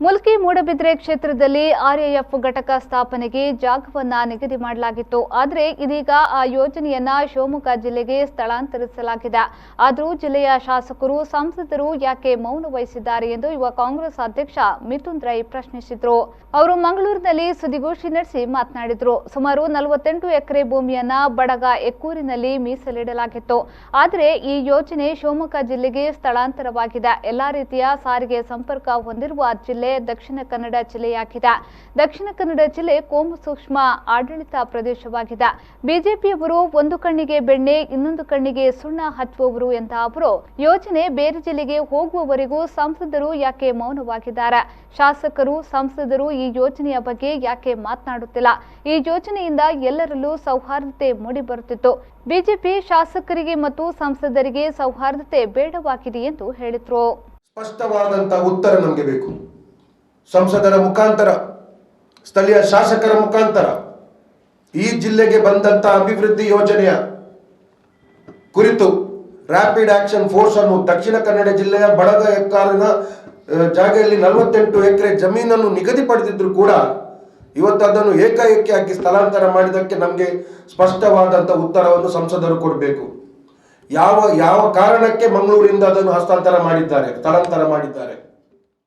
ಮುಲ್ಕಿ ಮೂಡಬಿದ್ರೆ ಕ್ಷೇತ್ರದಲ್ಲಿ ಆರ್ಎಎಫ್ ಘಟಕ ಸ್ಥಾಪನೆಗೆ ಜಾಗವನ್ನ ನಿಗದಿ ಮಾಡಲಾಗಿತ್ತು. ಆದರೆ ಇದೀಗ ಆ ಯೋಜನೆಯನ್ನ ಶಿವಮೊಗ್ಗ ಜಿಲ್ಲೆಗೆ ಸ್ಥಳಾಂತರಿಸಲಾಗಿದೆ. ಆದರೂ ಜಿಲ್ಲೆಯ ಶಾಸಕರು, ಸಂಸದರು ಯಾಕೆ ಮೌನ ವಹಿಸಿದ್ದಾರೆ ಎಂದು ಯುವ ಕಾಂಗ್ರೆಸ್ ಅಧ್ಯಕ್ಷ ಮಿಥುನ್ ರೈ ಪ್ರಶ್ನಿಸಿದರು. ಅವರು ಮಂಗಳೂರಿನಲ್ಲಿ ಸುದ್ದಿಗೋಷ್ಠಿ ನಡೆಸಿ ಮಾತನಾಡಿದರು. ಸುಮಾರು 48 ಎಕರೆ ಭೂಮಿಯನ್ನ ಬಡಗ ಎಕ್ಕೂರಿನಲ್ಲಿ ಮೀಸಲಿಡಲಾಗಿತ್ತು. ಆದರೆ ಈ ಯೋಜನೆ ಶಿವಮೊಗ್ಗ ಜಿಲ್ಲೆಗೆ ಸ್ಥಳಾಂತರವಾಗಿದೆ. ಎಲ್ಲಾ ರೀತಿಯ ಸಾರಿಗೆ ಸಂಪರ್ಕ ಹೊಂದಿರುವ ಜಿಲ್ಲೆ ದಕ್ಷಿಣ ಕನ್ನಡ ಜಿಲ್ಲೆಯಾಗಿದೆ. ದಕ್ಷಿಣ ಕನ್ನಡ ಜಿಲ್ಲೆ ಕೋಮು ಸೂಕ್ಷ್ಮ ಆಡಳಿತ ಪ್ರದೇಶವಾಗಿದೆ. ಬಿಜೆಪಿಯವರು ಒಂದು ಕಣ್ಣಿಗೆ ಬೆಣ್ಣೆ, ಇನ್ನೊಂದು ಕಣ್ಣಿಗೆ ಸುಣ್ಣ ಹಚ್ಚುವವರು ಎಂದ ಅವರು, ಯೋಜನೆ ಬೇರೆ ಜಿಲ್ಲೆಗೆ ಹೋಗುವವರೆಗೂ ಸಂಸದರು ಯಾಕೆ ಮೌನವಾಗಿದ್ದಾರೆ? ಶಾಸಕರು, ಸಂಸದರು ಈ ಯೋಜನೆಯ ಬಗ್ಗೆ ಯಾಕೆ ಮಾತನಾಡುತ್ತಿಲ್ಲ? ಈ ಯೋಜನೆಯಿಂದ ಎಲ್ಲರಲ್ಲೂ ಸೌಹಾರ್ದತೆ ಮೂಡಿಬರುತ್ತಿತ್ತು. ಬಿಜೆಪಿ ಶಾಸಕರಿಗೆ ಮತ್ತು ಸಂಸದರಿಗೆ ಸೌಹಾರ್ದತೆ ಬೇಡವಾಗಿದೆ ಎಂದು ಹೇಳಿದರು. ಸ್ಪಷ್ಟವಾದಂತಹ ಉತ್ತರ ನಮಗೆ ಬೇಕು. ಸಂಸದರ ಮುಖಾಂತರ, ಸ್ಥಳೀಯ ಶಾಸಕರ ಮುಖಾಂತರ ಈ ಜಿಲ್ಲೆಗೆ ಬಂದಂತಹ ಅಭಿವೃದ್ಧಿ ಯೋಜನೆಯ ಕುರಿತು ರ್ಯಾಪಿಡ್ ಆಕ್ಷನ್ ಫೋರ್ಸ್ ಅನ್ನು ದಕ್ಷಿಣ ಕನ್ನಡ ಜಿಲ್ಲೆಯ ಬಡಗ ಎಕ್ಕಾರಿನ ಜಾಗೆಯಲ್ಲಿ 48 ಎಕರೆ ಜಮೀನನ್ನು ನಿಗದಿಪಡಿಸಿದ್ರು ಕೂಡ ಇವತ್ತು ಅದನ್ನು ಏಕಾಏಕಿಯಾಗಿ ಸ್ಥಳಾಂತರ ಮಾಡಿದ್ದಕ್ಕೆ ನಮಗೆ ಸ್ಪಷ್ಟವಾದಂತಹ ಉತ್ತರವನ್ನು ಸಂಸದರು ಕೊಡಬೇಕು. ಯಾವ ಕಾರಣಕ್ಕೆ ಮಂಗಳೂರಿಂದ ಅದನ್ನು ಸ್ಥಳಾಂತರ ಮಾಡಿದ್ದಾರೆ?